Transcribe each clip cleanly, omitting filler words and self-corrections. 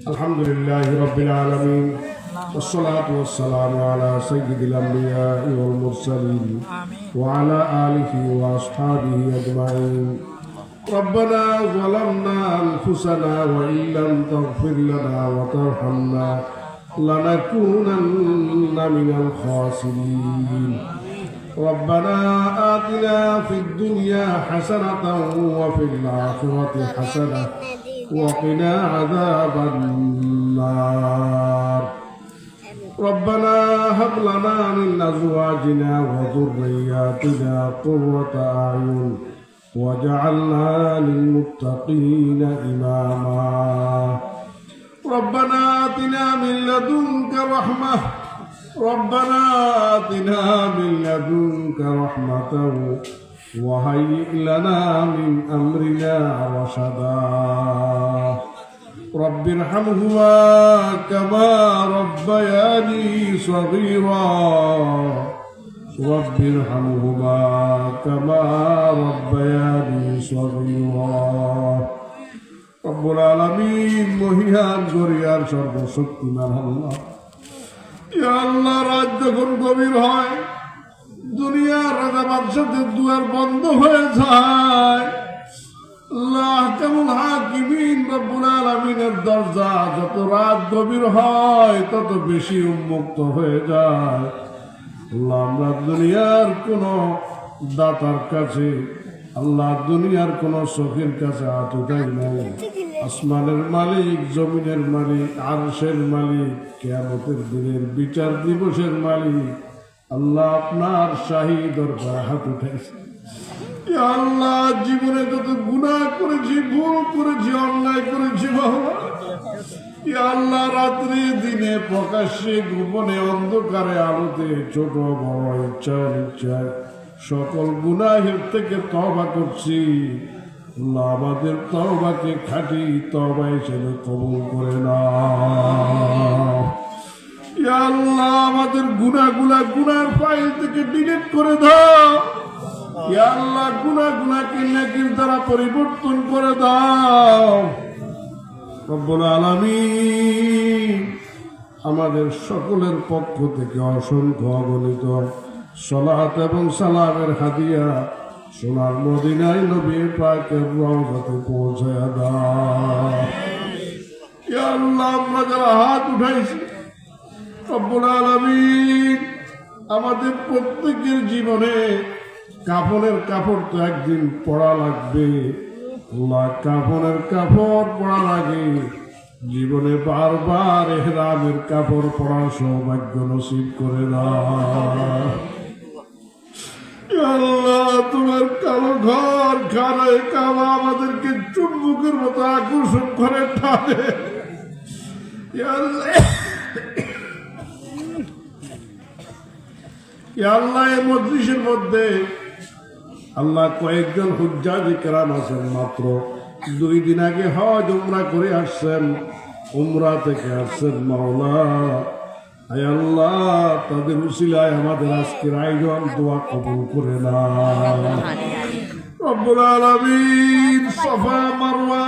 আলহামদুলিল্লাহি রাব্বিল আলামিন والصلاة والسلام على سيد الأنبياء والمرسلين وعلى آله وأصحابه أجمعين. ربنا ظلمنا أنفسنا وإن لم تغفر لنا وترحمنا لنكونن من الخاسرين. ربنا آتنا في الدنيا حسنة وفي الآخرة حسنة وقنا عذاب النار. ربنا هب لنا من أزواجنا وذرياتنا قرة أعين واجعلنا للمتقين إماما. ربنا آتنا من لدنك رحمة وهيئ لنا من أمرنا رشدا. رب ارحمهما كما ربياني صغيرا. রব্বুল আলামিন মহিয়ান গরিয়ার সর্বশক্তিমান আল্লাহ, ইয়া আল্লাহ, রাত যখন গভীর হয় দুনিয়ার রাজা বাদশাদের দুয়ার বন্ধ হয়ে যায়, আল্লাহ কেমন হাকিমিন রব্বুল আলামিনের দরজা যত রাত গভীর হয় তত বেশি উন্মুক্ত হয়ে যায়। আল্লাহ, আমরা দুনিয়ার কোন দাতার কাছে, আল্লাহ দুনিয়ার কোন শখের কাছে হাত উঠাই নাই। আসমানের মালিক, জমিনের মালিক, আরশের মালিক, কিয়ামতের দিনের বিচার দিবসের মালিক আল্লাহ আপনার শাহী দরবারে হাত উঠাইছে। ইয়া আল্লাহ, জীবনে যত গুনাহ করেছি, ভুল করেছি, অন্যায় করেছি বাবা, ইয়া আল্লাহ, রাত্রি দিনে প্রকাশ্যে গোপনে অন্ধকারে আলোতে ছোট বড় ইচ্ছা অনিচ্ছায় সকল গুনাহের থেকে তওবা করছি। আল্লাহ, আমাদের তওবাকে খাঁটি তওবা হিসেবে কবুল করে নাও। ইয়া আল্লাহ, আমাদের গুনার ফাইল থেকে ডিলিট করে দাও। ইয়া আল্লাহ, গুনাহকে নেকির দ্বারা পরিবর্তন করে দাও। রব্বুল আলামিন আমাদের সকলের পক্ষ থেকে অসংখ্য অগণিত সালাত এবং সালামের হাদিয়া সোনার মদিনায় নবী পাকের রওজাতে পৌঁছায়া দাও। ইয়া আল্লাহ, আমরা যারা হাত উঠাইছি রব্বুল আলামিন আমাদের প্রত্যেকের জীবনে কাফনের কাপড় তো একদিন পরা লাগবে। আল্লাহ, কাফনের কাপড় পরা লাগে, জীবনে বারবার ইহরামের কাপড় পরার সৌভাগ্য নসিব করে দাও। ইয়া আল্লাহ, তোমার কালো ঘর খানায় কাবা আমাদেরকে চুম্বকের মতো আকর্ষণ করে টানে। ইয়া আল্লাহ, এই মজলিসের মধ্যে আল্লাহ কয়েকজন হুজ্জাজ কেরাম আছেন, মাত্র 2 দিন আগে হজ উমরা করে আসছেন, উমরা থেকে আসছেন। মাওলা, আয় আল্লাহ, তাদের উসিলায় আমাদের আজকের আয়োজন দোয়া কবুল করে নাও। রব্বুল আলামিন সাফা মারওয়া,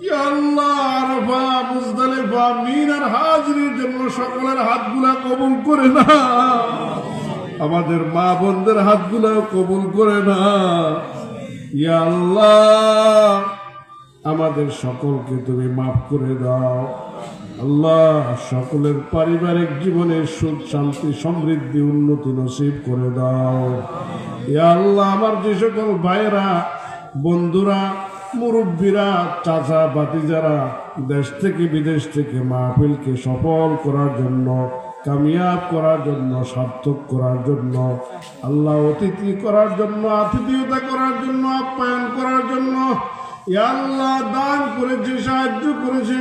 ইয়া আল্লাহ, আরাফা, মুজদালিফা, মিনার হাজিরির জন্য সকলের হাতগুলা কবুল করে নাও। আমাদের মা বোনদের হাতগুলো কবুল করে না। ইয়া আল্লাহ, আমাদের সকলকে তুমি মাফ করে দাও। আল্লাহ, সকলের পারিবারিক জীবনে সুখ শান্তি সমৃদ্ধি উন্নতি নসিব করে দাও। ইয়া আল্লাহ, আমার যে সকল ভাইয়েরা, বন্ধুরা, মুরব্বীরা, চাচা ভাতিজারা দেশ থেকে বিদেশ থেকে মাহফিলকে সফল করার জন্য, কামিয়াব করার জন্য, সার্থক করার জন্য, আল্লাহ অতিথি করার জন্য, আতিথেয়তা করার জন্য, আপ্যায়ন করার জন্য ইয়া আল্লাহ দান করেছে, সাহায্য করেছে,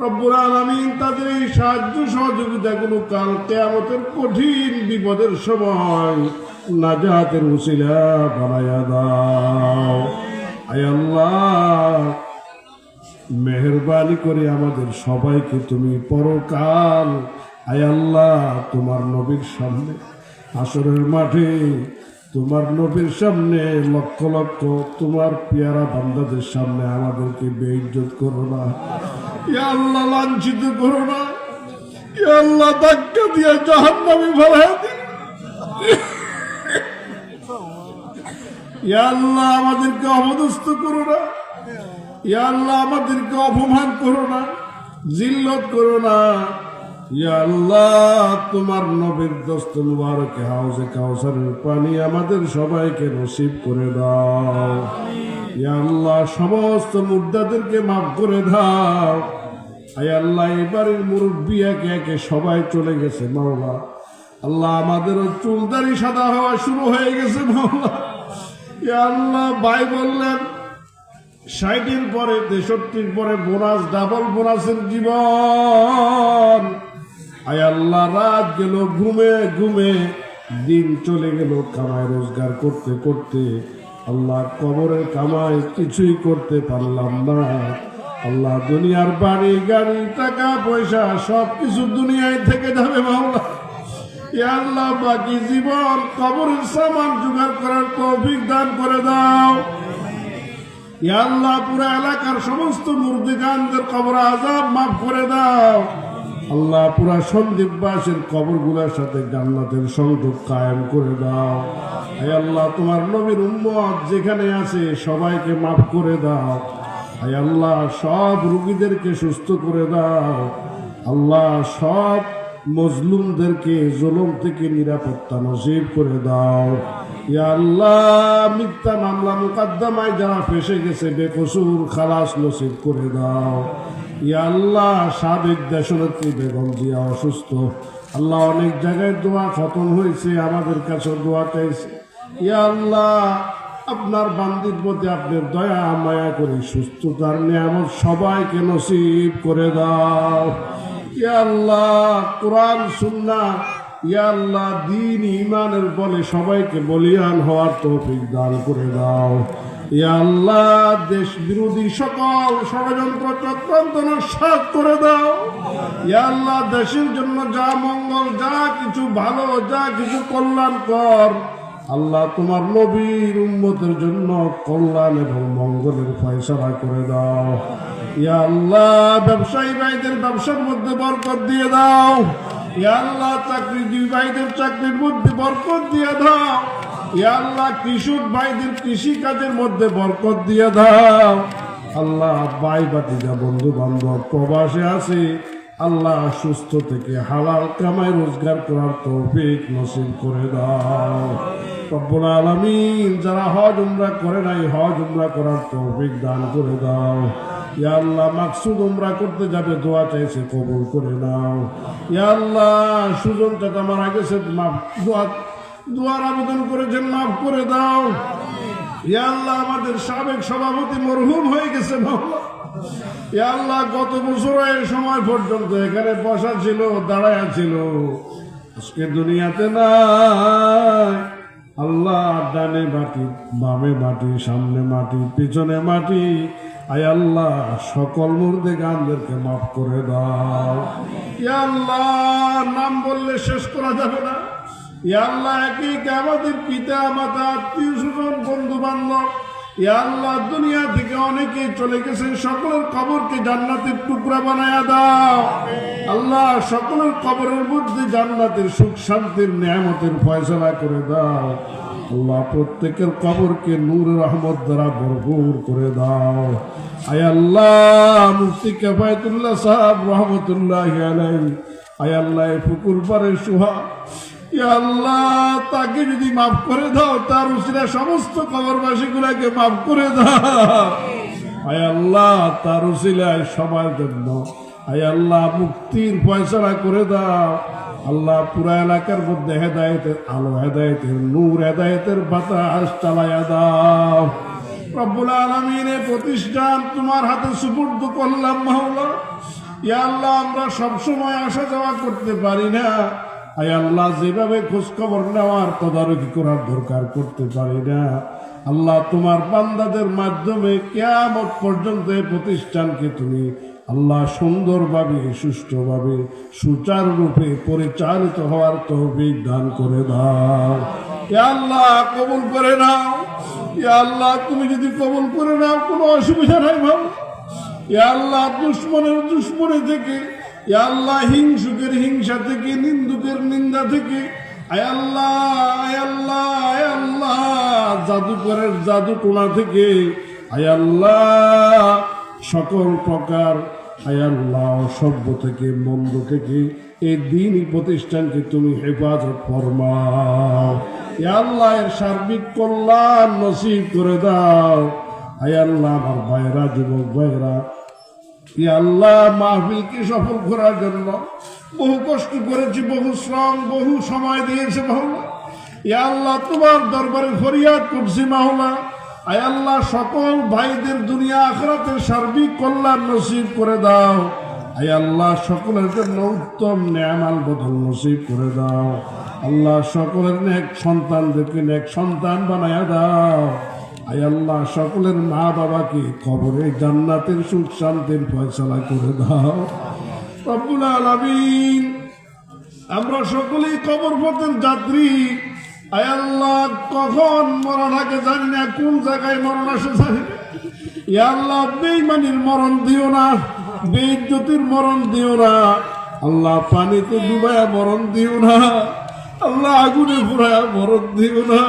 রব্বুল আলামিন তাদের এই সাহায্য সহযোগিতাগুলো কাল কিয়ামতের কঠিন বিপদের সময় নাজাতের উসিলা বানায়া দাও। আয় আল্লাহ, মেহেরবানি করে আমাদের সবাইকে তুমি পরকাল আয় আল্লাহ তোমার নবীর সামনে, হাসরের মাঠে তোমার নবীর সামনে, লক্ষ লক্ষ তোমার পেয়ারা বান্দাদের সামনে আমাদেরকে বেইজ্জত করো না। ইয়া আল্লাহ লাঞ্ছিত করো না, ইয়া আল্লাহ ধাক্কা দিয়ে জাহান্নামে ফেলায় দিও। ইয়া আল্লাহ আমাদেরকে অপদস্থ করো না, ইয়া আল্লাহ আমাদেরকে অপমান করো না, জিল্লত করো না। ইয়া আল্লাহ তোমার নবীর দস্ত মুবারকে হাউজে কাউসারের পানি আমাদের সবাইকে নসিব করে দাও। ইয়া আল্লাহ সমস্ত মুর্দাদেরকে মাফ করে দাও। আয় আল্লাহ এবারের মুরব্বী একে একে সবাই চলে গেছে মাওলা। আল্লাহ আমাদেরও চুলদারি সাদা হওয়া শুরু হয়ে গেছে মাওলা। ইয়া আল্লাহ ভাই বললেন 60-এর পরে 63-র পরে বোনাস, ডাবল বোনাসের জীবন। আয় আল্লাহ রাত গেল ঘুমে ঘুমে, দিন চলে গেল কামাই রোজগার করতে করতে। আল্লাহ কবরের কামাই কিছুই করতে পারলাম না। আল্লাহ দুনিয়ার বাড়ি গাড়ি টাকা পয়সা সবকিছু দুনিয়ায় থেকে যাবে মাওলা। ইয়া আল্লাহ বাকি জীবন কবরের সামান জোগাড় করার তৌফিক দান করে দাও। ইয়া আল্লাহ পুরা এলাকার সমস্ত মুর্দিগানদের কবর আযাব মাফ করে দাও। আল্লাহ পুরা সন্দীপবাসীর কবরগুলোর সাথে জান্নাতের সংযোগ কায়েম করে দাও। হে আল্লাহ তোমার নবীর উম্মত যেখানে আছে সবাইকে মাফ করে দাও। হে আল্লাহ সব রোগীদেরকে সুস্থ করে দাও। আল্লাহ সব মজলুমদেরকে জুলুম থেকে নিরাপত্তা নসিব করে দাও। ইয়া আল্লাহ মিথ্যা মামলা মুকদ্দমায় যারা ফেসে গেছে বেকসুর খালাস নসিব করে দাও। ইয়া আল্লাহ সাবেক দেশনেত্রী বেগম জিয়া অসুস্থ, আল্লাহ অনেক জায়গায় দোয়া খতম হয়েছে, আমাদের কাছে দোয়া চাইছে। ইয়া আল্লাহ আপনার বান্দির মধ্যে আপনার দয়া মায়া করে সুস্থতার নিয়ামত সবাইকে নসিব করে দাও। ইয়া আল্লাহ কোরআন সুন্নাহ, ইয়া আল্লাহ দ্বীন ঈমানের বলে সবাইকে বলিয়ান হওয়ার তৌফিক দান করে দাও। ইয়া আল্লাহ দেশ বিরোধী সকল ষড়যন্ত্র চক্রান্ত নস্যাৎ করে দাও। ইয়া আল্লাহ দেশের জন্য যা মঙ্গল, যা কিছু ভালো, যা কিছু কল্যাণকর, আল্লাহ তোমার নবীর উম্মতের জন্য কল্যাণ এবং মঙ্গলের ফয়সালা করে দাও। ইয়া আল্লাহ ব্যবসায়ী ভাইদের ব্যবসার মধ্যে বরকত দিয়ে দাও। ইয়া আল্লাহ চাকরিজীবী ভাইদের চাকরির মধ্যে বরকত দিয়ে দাও। ইয়া আল্লাহ কৃষক ভাইদের কৃষি কাজের মধ্যে বরকত দিয়ে দাও। আল্লাহ ভাই ভাতিজা বন্ধু বান্ধব প্রবাসে আছে, আল্লাহ সুস্থ থেকে হালাল কামাই রোজগার করার তৌফিক নসিব করে দাও। রব্বুল আলামিন যারা হজ উমরা করে নাই হজ উমরা করার তৌফিক দান করে দাও। ইয়া আল্লাহ মাকসুদ উমরা করতে যাবে দোয়া চাইছে কবুল করে নাও। ইয়া আল্লাহ সুজন চাচা মারা গেছে, দোয়ার আবেদন করেছেন, মাফ করে দাও। ইয়া আল্লাহ আমাদের সাবেক সভাপতি মরহুম হয়ে গেছে মাওলা। ইয়া আল্লাহ গত বছরের সময় পর্যন্ত এখানে বসা ছিল, দাঁড়ায়া ছিল, আজকে দুনিয়াতে নাই। আল্লাহ ডানে মাটি, বামে মাটি, সামনে মাটি, পিছনে মাটি। আয় আল্লাহ সকল মুর্দেগানদেরকে মাফ করে দাও। ইয়া আল্লাহ নাম বললে শেষ করা যাবে না। ইয়া আল্লাহ একই আমাদের পিতা মাতা আত্মীয় স্বজন বন্ধু বান্ধব, ইয়া আল্লাহ দুনিয়া থেকে অনেকে চলে গেছে, সকলের কবরকে জান্নাতের টুকরা বানায়া দাও। আল্লাহ সকলের কবরের মধ্যে জান্নাতের সুখ শান্তির নিয়ামতের ফয়সালা করে দাও। আল্লাহ প্রত্যেকের কবরকে নূর রহমত দ্বারা ভরপুর করে দাও। আয় আল্লাহ মুফতি কিফায়াতুল্লাহ সাহেব রহমতুল্লাহি আলাইহি, আয় আল্লাহ পুকুর পাড়ে সুহা, ইয়া আল্লাহ তাকে যদি মাফ করে দাও, তার উসিলা সমস্ত কবরবাসী গুলাকে মাফ করে দাও। আয় আল্লাহ তার উসিলায় সবার জন্য আয় আল্লাহ মুক্তির ফয়সালা করে দাও। আল্লাহ পুরা এলাকার মধ্যে হেদায়েতের আলো, হেদায়েতের নূর, হেদায়েতের বাতাস চালায়া দাও। রব্বুল আলামিনের প্রতিষ্ঠান তোমার হাতে সুপুর্দ করলাম মাওলা। ইয়া আল্লাহ আমরা সবসময় আসা যাওয়া করতে পারি না। আয় আল্লাহ যেভাবে খোঁজখবর নেওয়ার তদারকি করার দরকার করতে পারি না। আল্লাহ তোমার বান্দাদের মাধ্যমে কিয়ামত পর্যন্ত এই প্রতিষ্ঠানকে তুমি আল্লাহ সুন্দরভাবে, সুষ্ঠুভাবে, সুচারুরূপে পরিচালিত হওয়ার তৌফিক দান করে দাও। ইয়া আল্লাহ কবুল করে নাও। ইয়া আল্লাহ তুমি যদি কবুল করে নাও কোনো অসুবিধা নাই ভালো। ইয়া আল্লাহ দুশ্মনের দুশ্মনী থেকে, ইয়া আল্লাহ হিংসুকের হিংসা থেকে, নিন্দুকের নিন্দা থেকে, আয় আল্লাহ আয় আল্লাহ আয় আল্লাহ জাদুকরের জাদু টোনা থেকে, আয় আল্লাহ সকল প্রকার আয় আল্লাহ অসভ্য থেকে, মন্দ থেকে এই দিনই প্রতিষ্ঠানকে তুমি হেফাজত ফরমাও। ইয়া আল্লাহ এর সার্বিক কল্যাণ নসিব করে দাও। আয় আল্লাহ আমার ভাইরা, যুবক ভাইরা, ইয়া আল্লাহ মাহফিলকে সফল করার জন্য বহু কষ্ট করেছি, বহু শ্রম, বহু সময় দিয়েছে মাওলা। ইয়া আল্লাহ তোমার দরবারে ফরিয়াদ করছি মাওলা। আয় আল্লাহ সকল ভাইদের দুনিয়া আখিরাতের সার্বিক কল্যাণ নসিব করে দাও। আয় আল্লাহ সকলের জন্য উত্তম নেয়ামাল বদল নসিব করে দাও। আল্লাহ সকলের নেক সন্তানদেরকে নেক সন্তান বানায়া দাও। আয় আল্লাহ সকলের মা বাবাকে কবরে জান্নাতের সুখ শান্তির ফয়সালা করে দাও রব্বুল আলামিন। আমরা সকলেই কবর পথের যাত্রী। আয় আল্লাহ কখন মরণ আগে জানি না, কোন জায়গায় মরণ আসে জানি না। ইয়া আল্লাহ বেঈমানির মরণ দিও না, বেইজ্জতির মরণ দিও না। আল্লাহ পানিতে ডুবায়া মরণ দিও না, আল্লাহ আগুনে পুরায়া মরণ দিও না।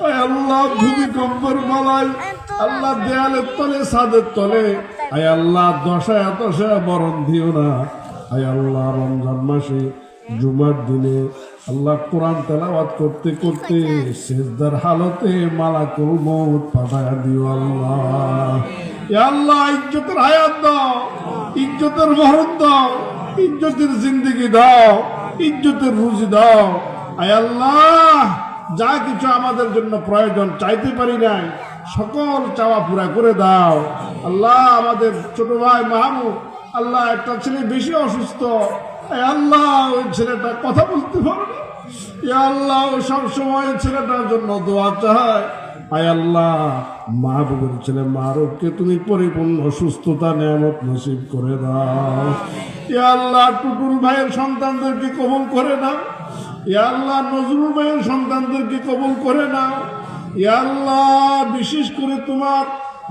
আয় আল্লাহ ভূমিকম্পের মালায়, আল্লাহ দেয়ালের তলে, ছাদের তলে, আয় আল্লাহ দশায়া দশায়া মরণ দিও না। আয় আল্লাহ রমজান মাসে জুমার দিনে আল্লাহ কোরআন তেলাওয়াত করতে করতে সিজদার হালতে মালাকুল মউত পাঠায়া দিও আল্লাহ। ইয়া আল্লাহ ইজ্জতের হায়াত দাও, ইজ্জতের মরণ দাও, ইজ্জতের জিন্দেগি দাও, ইজ্জতের রুজি দাও। আয় আল্লাহ যা কিছু আমাদের জন্য প্রয়োজন চাইতে পারি নাই, সকল চাওয়া পুরা করে দাও আল্লাহ। আমাদের ছোট ভাই মাহমুদ, আল্লাহ একটা ছেলে বেশি অসুস্থ, আল্লাহ ওই ছেলেটা কথা বলতে পারে না। ইয়া আল্লাহ সব সময় ছেলেটার জন্য দোয়া চায়। আয় আল্লাহ মাহবুবের ছেলে মারুফকে তুমি পরিপূর্ণ সুস্থতা নিয়ামত নসিব করে দাও। ইয়া আল্লাহ টুটুল ভাইয়ের সন্তানদেরকে কবুল করে নাও। ইয়া আল্লাহ নজরুল ভাইয়ের সন্তানদেরকে কবুল করে নাও। ইয়া আল্লাহ বিশেষ করে তোমার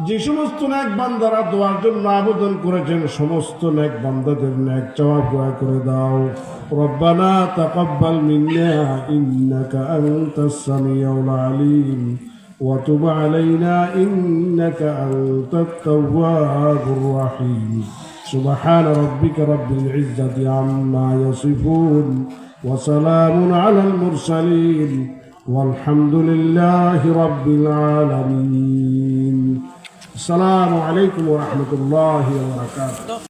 যে সমস্ত নেক বান্দারা দোয়ার জন্য আবেদন করেছেন, সমস্ত নেক বান্দাদের নেক চাওয়া পুরা করে দাও। রব্বানা তাকাব্বাল মিন্না ইন্নাকা আনতাস সামিউল আলিম ওয়া তুব আলাইনা ইন্নাকা আনতাত তাওয়াবুর রহিম। সুবহান রাব্বিকা রাব্বিল ইজ্জাতি আম্মা ইয়াসিফুন ওয়া সালামুন আলাল মুরসালিন ওয়ালহামদুলিল্লাহি রাব্বিল আলামিন। আসসালামু আলাইকুম ওয়া রাহমাতুল্লাহি ওয়া বারাকাতুহু।